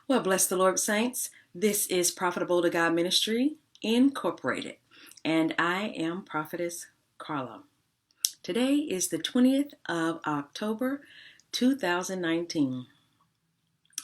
Well, bless the Lord, saints. This is Profitable to God Ministry Incorporated, and I am Prophetess Carla. Today is the 20th of October, 2019.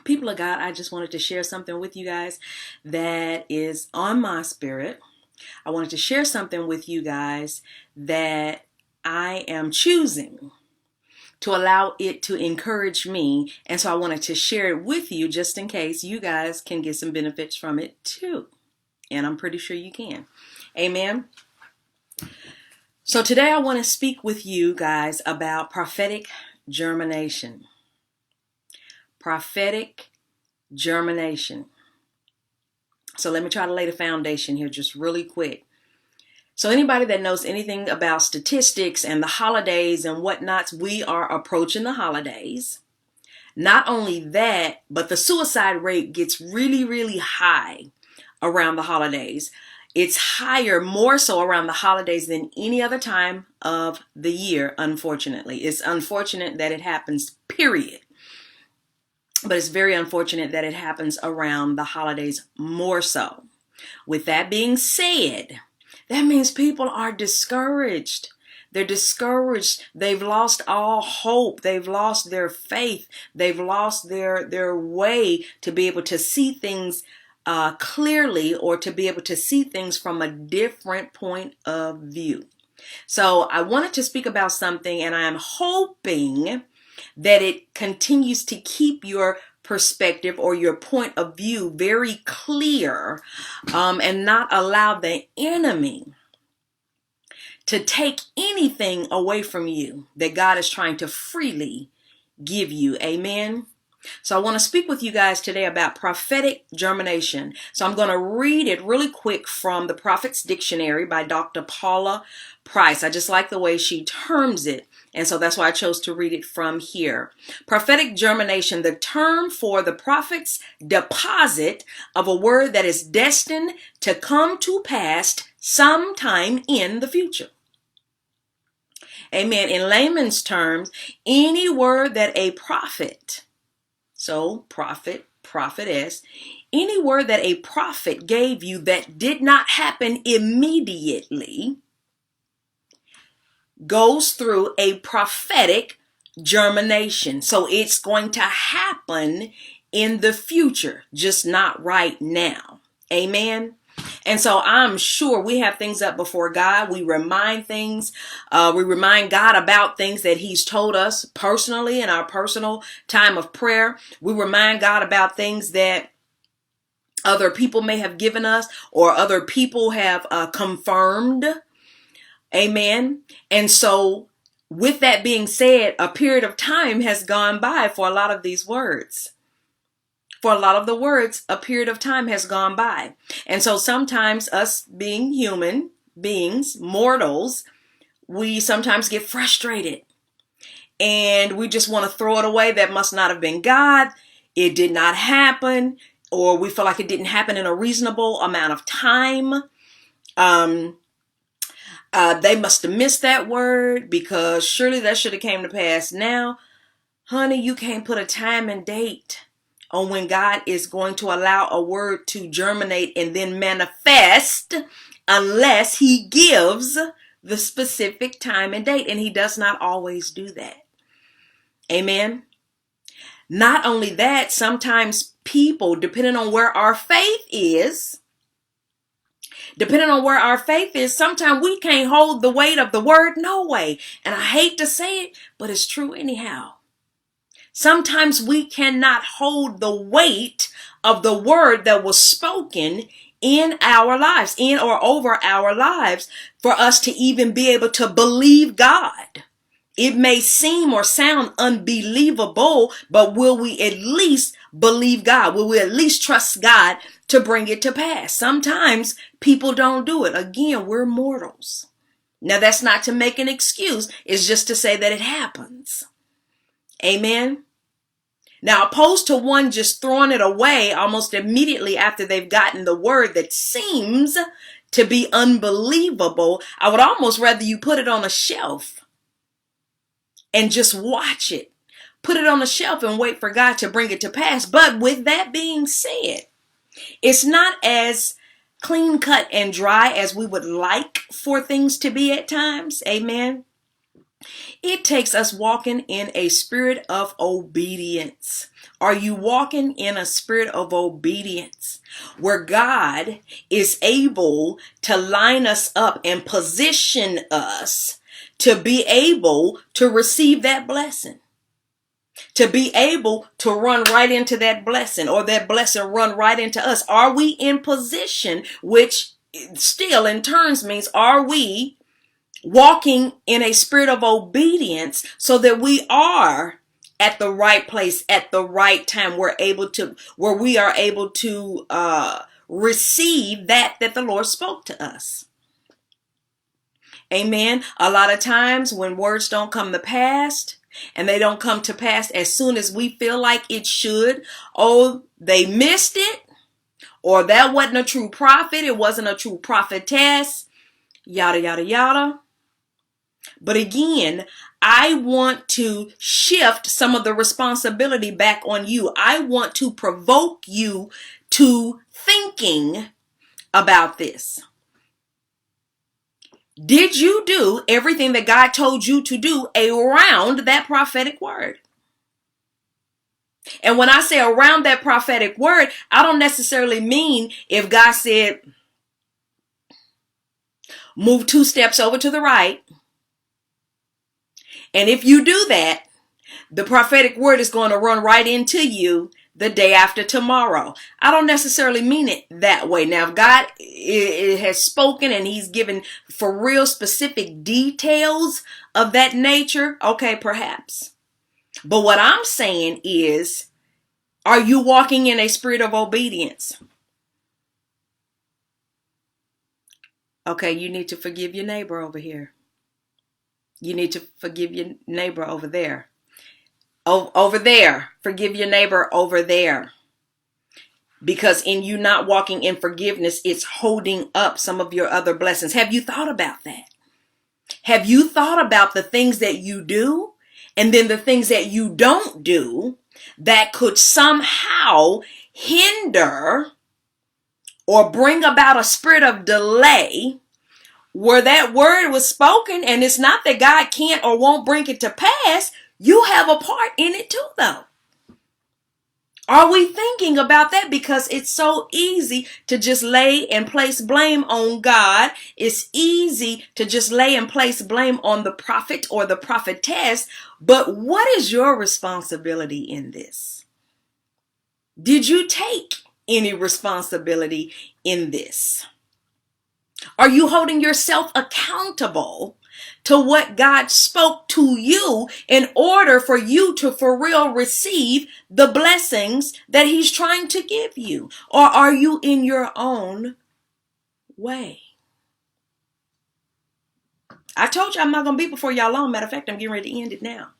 People of God, I just wanted to share something with you guys that is on my spirit. I wanted to share something with you guys that I am choosing to allow it to encourage me. And so I wanted to share it with you just in case you guys can get some benefits from it too. And I'm pretty sure you can. Amen. So today I want to speak with you guys about prophetic germination. Prophetic germination. So let me try to lay the foundation here just really quick. So anybody that knows anything about statistics and the holidays and whatnots, we are approaching the holidays. Not only that, but the suicide rate gets really, really high around the holidays. It's higher, more so around the holidays than any other time of the year, unfortunately. It's unfortunate that it happens, period. But it's very unfortunate that it happens around the holidays more so. With that being said, that means people are discouraged. They're discouraged. They've lost all hope. They've lost their faith. They've lost their way to be able to see things clearly, or to be able to see things from a different point of view. So I wanted to speak about something, and I am hoping that it continues to keep your perspective or your point of view very clear, and not allow the enemy to take anything away from you that God is trying to freely give you. Amen. So I want to speak with you guys today about prophetic germination. So I'm going to read it really quick from the Prophet's Dictionary by Dr. Paula Price. I just like the way she terms it. And so that's why I chose to read it from here. Prophetic germination, the term for the prophet's deposit of a word that is destined to come to pass sometime in the future. Amen. In layman's terms, any word that a prophet, so prophet, prophetess, any word that a prophet gave you that did not happen immediately goes through a prophetic germination. So it's going to happen in the future, just not right now. Amen. And so I'm sure we have things up before God. We remind God about things that he's told us personally in our personal time of prayer. We remind God about things that other people may have given us or other people have confirmed. Amen. And so with that being said, a period of time has gone by for a lot of these words. For a lot of the words, a period of time has gone by. And so sometimes us being human beings, mortals, we sometimes get frustrated and we just want to throw it away. That must not have been God. It did not happen. Or we feel like it didn't happen in a reasonable amount of time. They must have missed that word because surely that should have came to pass now. Honey, you can't put a time and date on when God is going to allow a word to germinate and then manifest unless he gives the specific time and date. And he does not always do that. Amen. Not only that, sometimes people, depending on where our faith is, sometimes we can't hold the weight of the word. No way. And I hate to say it, but it's true anyhow. Sometimes we cannot hold the weight of the word that was spoken in our lives, in or over our lives, for us to even be able to believe God. It may seem or sound unbelievable, but will we at least believe God? Will we at least trust God to bring it to pass? Sometimes people don't do it. Again, we're mortals. Now, that's not to make an excuse. It's just to say that it happens. Amen. Now, opposed to one just throwing it away almost immediately after they've gotten the word that seems to be unbelievable, I would almost rather you put it on a shelf and just watch it. put it on the shelf and wait for God to bring it to pass. But with that being said, it's not as clean cut and dry as we would like for things to be at times. Amen. It takes us walking in a spirit of obedience. Are you walking in a spirit of obedience where God is able to line us up and position us to be able to receive that blessing? To be able to run right into that blessing, or that blessing run right into us. Are we in position, which still in turns means, are we walking in a spirit of obedience so that we are at the right place at the right time? Where we are able to receive that the Lord spoke to us. Amen. A lot of times when words don't come to pass, and they don't come to pass as soon as we feel like it should, oh, they missed it, or that wasn't a true prophet, it wasn't a true prophetess, yada, yada, yada. But again, I want to shift some of the responsibility back on you. I want to provoke you to thinking about this. Did you do everything that God told you to do around that prophetic word? And when I say around that prophetic word, I don't necessarily mean if God said, move 2 steps over to the right. And if you do that, the prophetic word is going to run right into you the day after tomorrow. I don't necessarily mean it that way. Now, if God has spoken and he's given for real specific details of that nature, okay, perhaps. But what I'm saying is, are you walking in a spirit of obedience? Okay, you need to forgive your neighbor over here. You need to forgive your neighbor over there. Over there. Forgive your neighbor over there. Because in you not walking in forgiveness, it's holding up some of your other blessings. Have you thought about that? Have you thought about the things that you do and then the things that you don't do that could somehow hinder or bring about a spirit of delay where that word was spoken? And it's not that God can't or won't bring it to pass. You have a part in it too, though. Are we thinking about that? Because it's so easy to just lay and place blame on God. It's easy to just lay and place blame on the prophet or the prophetess. But what is your responsibility in this? Did you take any responsibility in this? Are you holding yourself accountable to what God spoke to you in order for you to for real receive the blessings that he's trying to give you? Or are you in your own way? I told you I'm not going to be before y'all long. Matter of fact, I'm getting ready to end it now.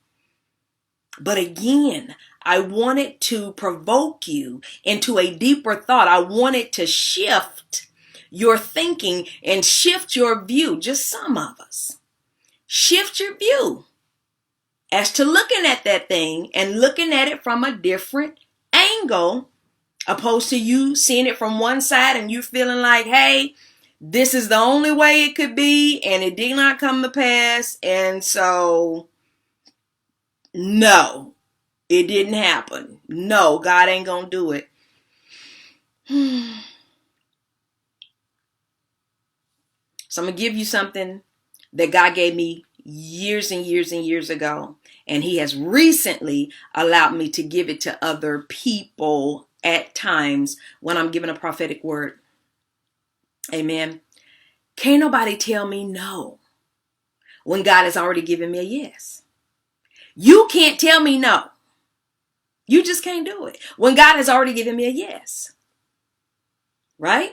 But again, I wanted to provoke you into a deeper thought. I wanted to shift your thinking and shift your view. Just some of us. Shift your view as to looking at that thing and looking at it from a different angle, opposed to you seeing it from one side and you feeling like, hey, this is the only way it could be and it did not come to pass. And so, no, it didn't happen. No, God ain't gonna do it. So I'm gonna give you something that God gave me years and years and years ago. And he has recently allowed me to give it to other people at times when I'm given a prophetic word. Amen. Can't nobody tell me no when God has already given me a yes. You can't tell me no. You just can't do it when God has already given me a yes. Right?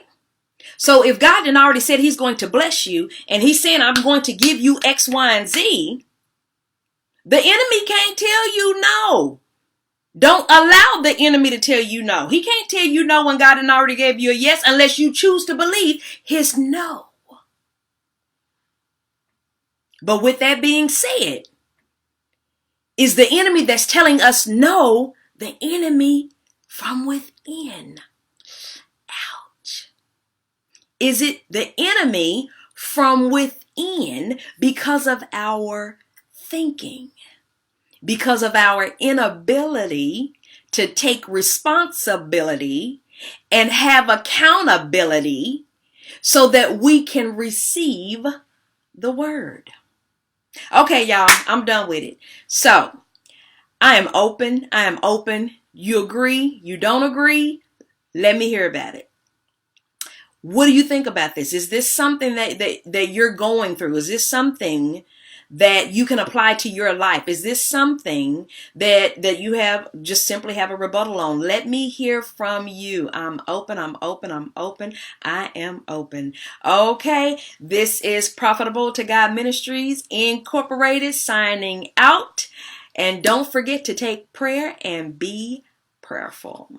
So if God done already said he's going to bless you and he's saying I'm going to give you X, Y, and Z, the enemy can't tell you no. Don't allow the enemy to tell you no. He can't tell you no when God done already gave you a yes unless you choose to believe his no. But with that being said, Is the enemy that's telling us no, the enemy from within? Ouch. Is it the enemy from within because of our thinking? Because of our inability to take responsibility and have accountability so that we can receive the word. Okay, y'all, I'm done with it. So I am open. I am open. You agree? You don't agree? Let me hear about it. What do you think about this? Is this something that you're going through? Is this something that you can apply to your life? Is this something that you have just simply have a rebuttal on? Let me hear from you. I'm open. I'm open. I'm open. I am open. Okay. This is Profitable to God Ministries Incorporated signing out. And don't forget to take prayer and be prayerful.